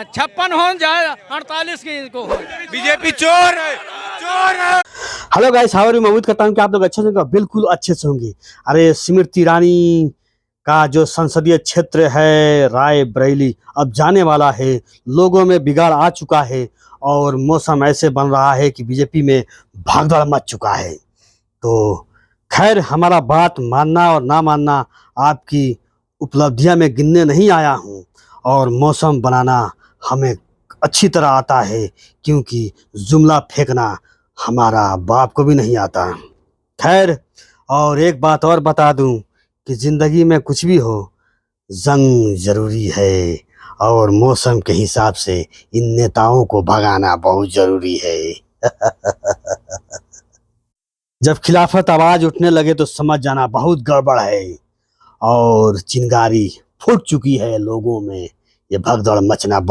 56 हो जाए 48 की को हो। बीजेपी चोर है, चोर है। Hello guys, how are you? मैं उम्मीद करता हूँ कि आप लोग अच्छे से होंगे, बिल्कुल अच्छे से होंगे। अरे स्मृति ईरानी का जो संसदीय क्षेत्र है रायबरेली अब जाने वाला है, लोगों में बिगाड़ आ चुका है और मौसम ऐसे बन रहा है कि बीजेपी में भागदौड़ मच चुका है। तो खैर, हमारा बात मानना और ना मानना आपकी उपलब्धियां में गिनने नहीं आया हूँ, और मौसम बनाना हमें अच्छी तरह आता है, क्योंकि जुमला फेंकना हमारा बाप को भी नहीं आता। खैर, और एक बात और बता दूं कि ज़िंदगी में कुछ भी हो, जंग ज़रूरी है, और मौसम के हिसाब से इन नेताओं को भगाना बहुत ज़रूरी है। जब खिलाफत आवाज़ उठने लगे तो समझ जाना बहुत गड़बड़ है, और चिंगारी फूट चुकी है लोगों में। ये भगदड़ मचना बहुत